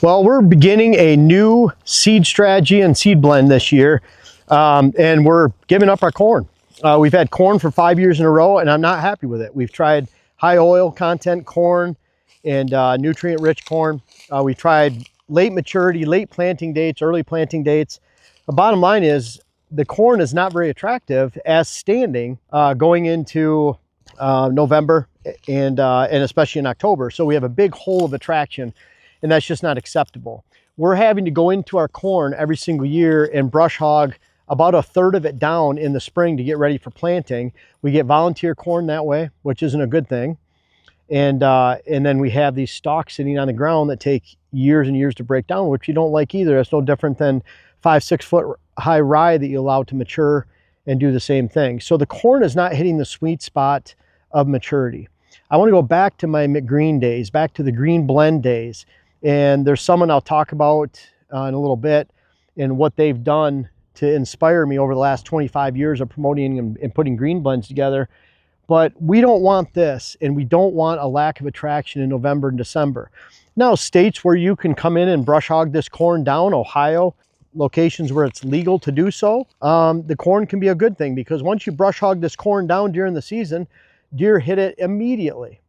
Well, we're beginning a new seed strategy and seed blend this year, and we're giving up our corn. We've had corn for 5 years in a row, and I'm not happy with it. We've tried high oil content corn and nutrient-rich corn. We tried late maturity, late planting dates, early planting dates. The bottom line is the corn is not very attractive as standing going into November and especially in October. So we have a big hole of attraction, and that's just not acceptable. We're having to go into our corn every single year and brush hog about a third of it down in the spring to get ready for planting. We get volunteer corn that way, which isn't a good thing. And then we have these stalks sitting on the ground that take years and years to break down, which you don't like either. It's no different than 5-6 foot high rye that you allow to mature and do the same thing. So the corn is not hitting the sweet spot of maturity. I want to go back to my McGreen days, back to the green blend days. And there's someone I'll talk about in a little bit and what they've done to inspire me over the last 25 years of promoting and putting green blends together. But we don't want this, and we don't want a lack of attraction in November and December. Now, states where you can come in and brush hog this corn down, Ohio, locations where it's legal to do so, the corn can be a good thing, because once you brush hog this corn down during the season, deer hit it immediately.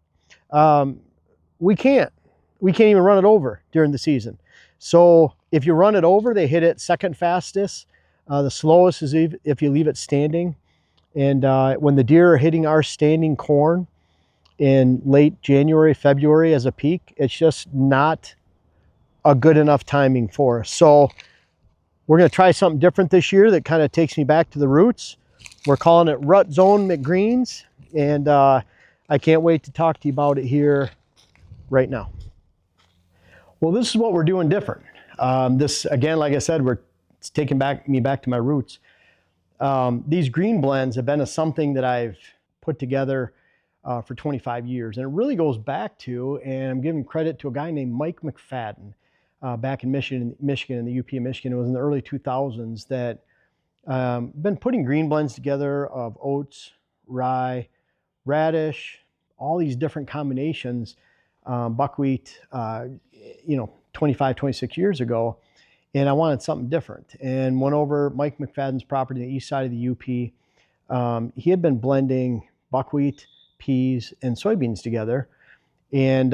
We can't even run it over during the season. So if you run it over, they hit it second fastest. The slowest is if you leave it standing. And when the deer are hitting our standing corn in late January, February as a peak, it's just not a good enough timing for us. So we're going to try something different this year that kind of takes me back to the roots. We're calling it Rut Zone McGreens, and I can't wait to talk to you about it here right now. Well, this is what we're doing different. This, again, like I said, it's taking me back to my roots. These green blends have been something that I've put together for 25 years. And it really goes back to, and I'm giving credit to a guy named Mike McFadden back in Michigan, in the UP of Michigan. It was in the early 2000s that been putting green blends together of oats, rye, radish, all these different combinations, buckwheat, 25, 26 years ago. And I wanted something different, and went over Mike McFadden's property on the east side of the UP. He had been blending buckwheat, peas, and soybeans together, and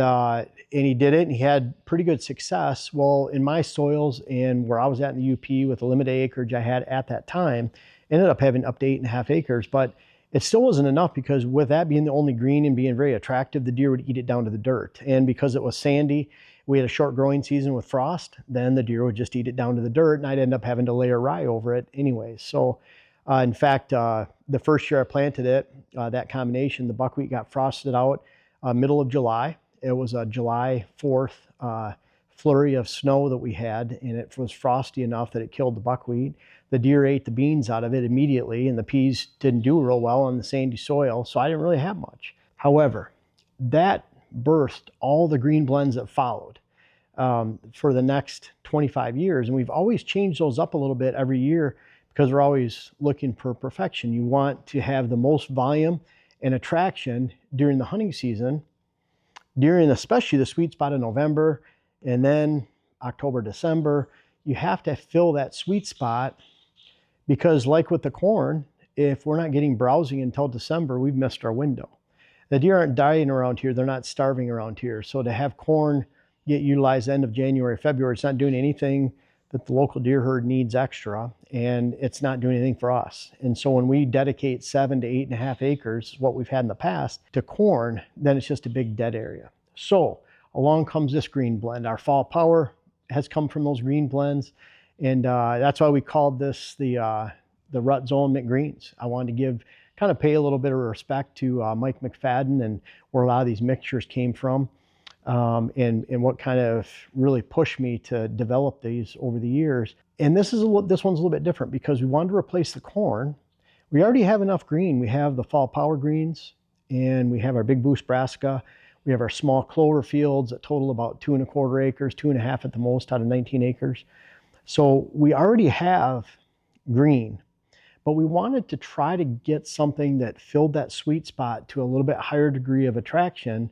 he did it, and he had pretty good success. Well, in my soils and where I was at in the UP with the limited acreage I had at that time, ended up having up to 8.5 acres, but it still wasn't enough, because with that being the only green and being very attractive, the deer would eat it down to the dirt. And because it was sandy, we had a short growing season with frost, then the deer would just eat it down to the dirt, and I'd end up having to layer rye over it anyways. So in fact, the first year I planted it, that combination, the buckwheat got frosted out middle of July. It was a July 4th flurry of snow that we had, and it was frosty enough that it killed the buckwheat. The deer ate the beans out of it immediately, and the peas didn't do real well on the sandy soil, so I didn't really have much. However, that birthed all the green blends that followed for the next 25 years. And we've always changed those up a little bit every year, because we're always looking for perfection. You want to have the most volume and attraction during the hunting season, during especially the sweet spot of November, and then October, December. You have to fill that sweet spot, because like with the corn, if we're not getting browsing until December, we've missed our window. The deer aren't dying around here. They're not starving around here. So to have corn get utilized end of January, February, it's not doing anything that the local deer herd needs extra, and it's not doing anything for us. And so when we dedicate 7 to 8.5 acres, what we've had in the past, to corn, then it's just a big dead area. So along comes this green blend. Our fall power has come from those green blends, and that's why we called this the Rut Zone McGreens. I wanted to kind of pay a little bit of respect to Mike McFadden and where a lot of these mixtures came from, and what kind of really pushed me to develop these over the years. And this one's a little bit different, because we wanted to replace the corn. We already have enough green. We have the fall power greens, and we have our big boost brassica. We have our small clover fields that total about 2.25 acres, 2.5 at the most out of 19 acres. So we already have green, but we wanted to try to get something that filled that sweet spot to a little bit higher degree of attraction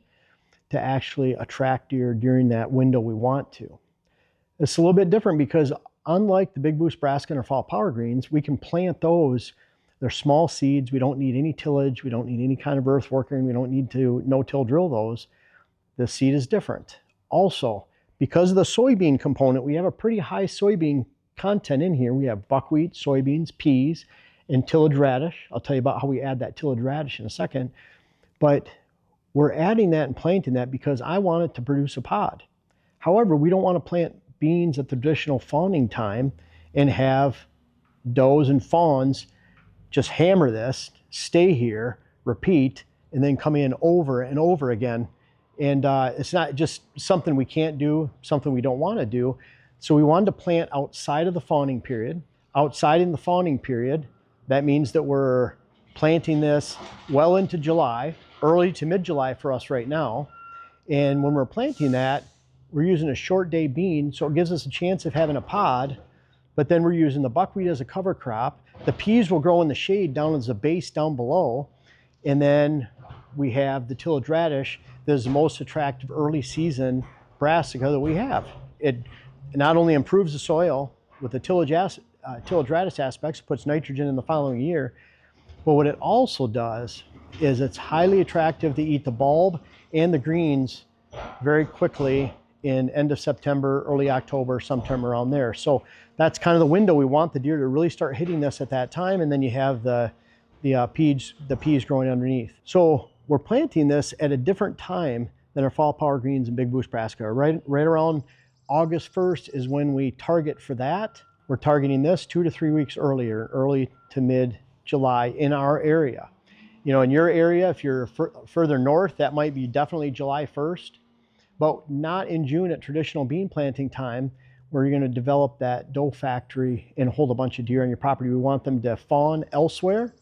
to actually attract deer during that window we want to. It's a little bit different because unlike the Big Boost Brassica or Fall Power Greens, we can plant those. They're small seeds. We don't need any tillage. We don't need any kind of earthworking. We don't need to no-till drill those. The seed is different. Also, because of the soybean component, we have a pretty high soybean content in here. We have buckwheat, soybeans, peas, and tillage radish. I'll tell you about how we add that tillage radish in a second. But we're adding that and planting that because I want it to produce a pod. However, we don't want to plant beans at the traditional fawning time and have does and fawns just hammer this, stay here, repeat, and then come in over and over again. And it's not just something we can't do, something we don't want to do. So we wanted to plant outside of the fawning period. Outside in the fawning period, that means that we're planting this well into July, early to mid-July for us right now. And when we're planting that, we're using a short day bean, so it gives us a chance of having a pod, but then we're using the buckwheat as a cover crop. The peas will grow in the shade down as a base down below. And then we have the tillage radish that is the most attractive early season brassica that we have. It not only improves the soil with the tillage radish aspects, puts nitrogen in the following year, but what it also does is it's highly attractive to eat the bulb and the greens very quickly in end of September, early October, sometime around there. So that's kind of the window we want the deer to really start hitting this at that time, and then you have the peas growing underneath. So we're planting this at a different time than our Fall Power Greens and Big Boost Brassica. Right around August 1st is when we target for that. We're targeting this 2 to 3 weeks earlier, early to mid-July in our area. You know, in your area, if you're further north, that might be definitely July 1st. But not in June at traditional bean planting time, where you're going to develop that doe factory and hold a bunch of deer on your property. We want them to fawn elsewhere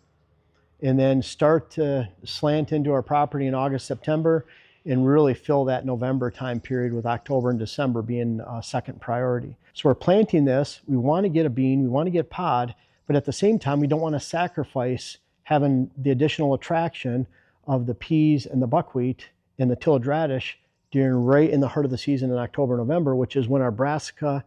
and then start to slant into our property in August, September, and really fill that November time period, with October and December being a second priority. So we're planting this. We want to get a bean. We want to get pod, but at the same time, we don't want to sacrifice having the attraction of the peas and the buckwheat and the tillage radish during right in the heart of the season in October, November, which is when our brassica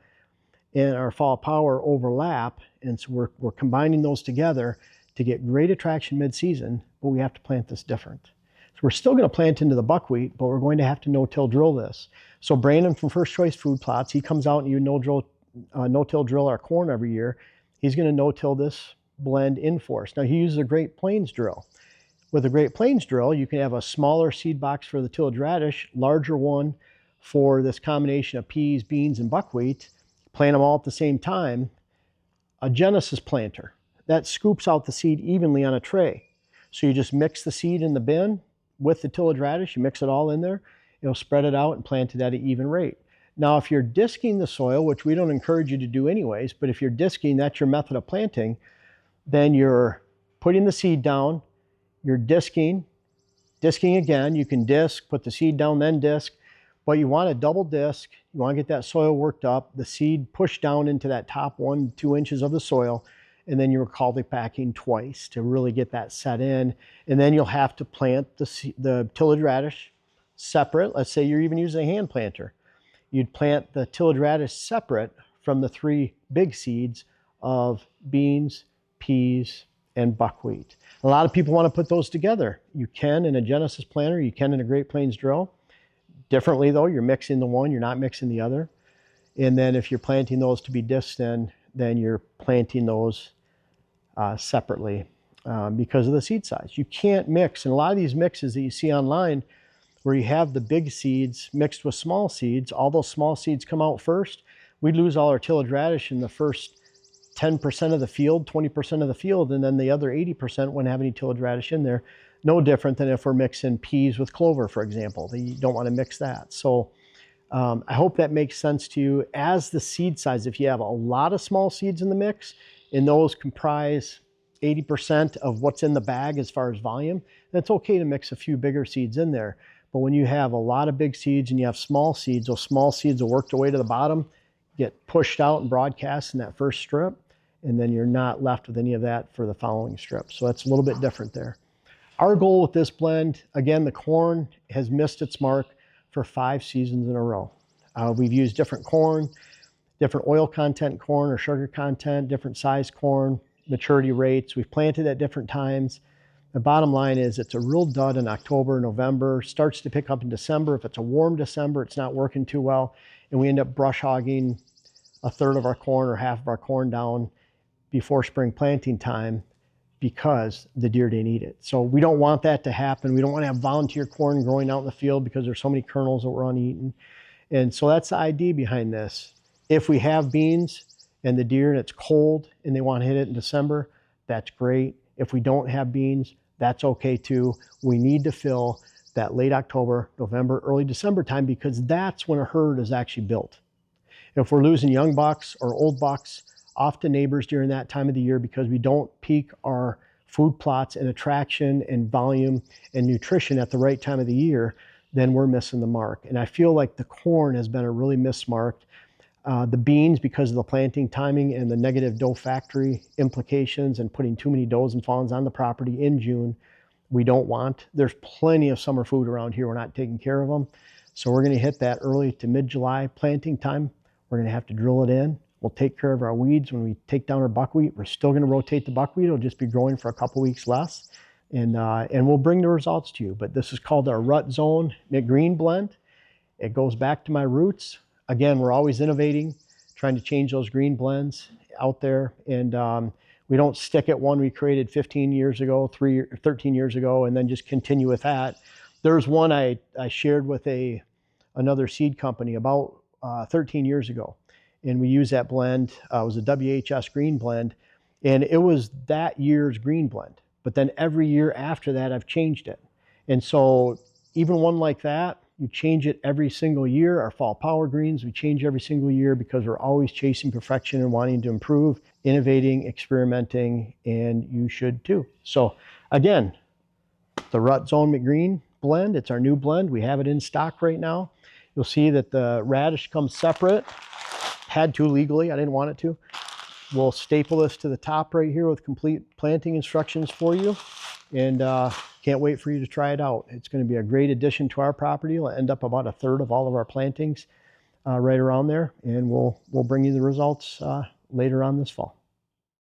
and our fall power overlap. And so we're combining those together to get great attraction mid-season, but we have to plant this different. So we're still going to plant into the buckwheat, but we're going to have to no-till drill this. So Brandon from First Choice Food Plots, he comes out and you no-till drill our corn every year. He's going to no-till this blend in for us. Now he uses a Great Plains drill. With a Great Plains drill, you can have a smaller seed box for the tillage radish, larger one for this combination of peas, beans, and buckwheat. Plant them all at the same time. A Genesis planter, that scoops out the seed evenly on a tray. So you just mix the seed in the bin with the tillage radish, you mix it all in there, it'll spread it out and plant it at an even rate. Now, if you're disking the soil, which we don't encourage you to do anyways, but if you're disking, that's your method of planting, then you're putting the seed down, you're disking again. You can disc, put the seed down, then disc, but you want to double disc. You want to get that soil worked up, the seed pushed down into that top 1 to 2 inches of the soil, and then you're culti-packing twice to really get that set in. And then you'll have to plant the tillage radish separate. Let's say you're even using a hand planter. You'd plant the tillage radish separate from the 3 big seeds of beans, peas, and buckwheat. A lot of people want to put those together. You can in a Genesis planter, you can in a Great Plains drill. Differently though, you're mixing the one, you're not mixing the other. And then if you're planting those to be disked in, then you're planting those separately because of the seed size. You can't mix, and a lot of these mixes that you see online where you have the big seeds mixed with small seeds, all those small seeds come out first, we'd lose all our tillage radish in the first 10% of the field, 20% of the field, and then the other 80% wouldn't have any tillage radish in there. No different than if we're mixing peas with clover, for example. You don't want to mix that. So I hope that makes sense to you. As the seed size, if you have a lot of small seeds in the mix, and those comprise 80% of what's in the bag as far as volume, then it's okay to mix a few bigger seeds in there. But when you have a lot of big seeds and you have small seeds, those small seeds will work their way to the bottom, get pushed out and broadcast in that first strip, and then you're not left with any of that for the following strip. So that's a little bit different there. Our goal with this blend, again, the corn has missed its mark for 5 seasons in a row. We've used different corn. different oil content corn or sugar content, different size corn, maturity rates. We've planted at different times. The bottom line is it's a real dud in October, November, starts to pick up in December. If it's a warm December, it's not working too well, and we end up brush hogging a third of our corn or half of our corn down before spring planting time because the deer didn't eat it. So we don't want that to happen. We don't want to have volunteer corn growing out in the field because there's so many kernels that were uneaten. And so that's the idea behind this. If we have beans and the deer and it's cold and they want to hit it in December, that's great. If we don't have beans, that's okay too. We need to fill that late October, November, early December time because that's when a herd is actually built. If we're losing young bucks or old bucks off to neighbors during that time of the year because we don't peak our food plots and attraction and volume and nutrition at the right time of the year, then we're missing the mark. And I feel like the corn has been a really mismarked. The beans, because of the planting timing and the negative doe factory implications and putting too many does and fawns on the property in June, we don't want. There's plenty of summer food around here. We're not taking care of them. So we're going to hit that early to mid-July planting time. We're going to have to drill it in. We'll take care of our weeds when we take down our buckwheat. We're still going to rotate the buckwheat. It'll just be growing for a couple weeks less. And we'll bring the results to you. But this is called our Rut Zone McGreen blend. It goes back to my roots. Again, we're always innovating, trying to change those green blends out there. And we don't stick at one we created 15 years ago, 13 years ago, and then just continue with that. There's one I shared with another seed company about 13 years ago. And we used that blend. It was a WHS green blend. And it was that year's green blend. But then every year after that, I've changed it. And so even one like that, you change it every single year. Our fall power greens, we change every single year because we're always chasing perfection and wanting to improve, innovating, experimenting, and you should too. So again, the Rut Zone McGreen blend, it's our new blend. We have it in stock right now. You'll see that the radish comes separate. Had to legally, I didn't want it to. We'll staple this to the top right here with complete planting instructions for you. And can't wait for you to try it out. It's going to be a great addition to our property. It'll end up about a third of all of our plantings right around there. And we'll bring you the results later on this fall.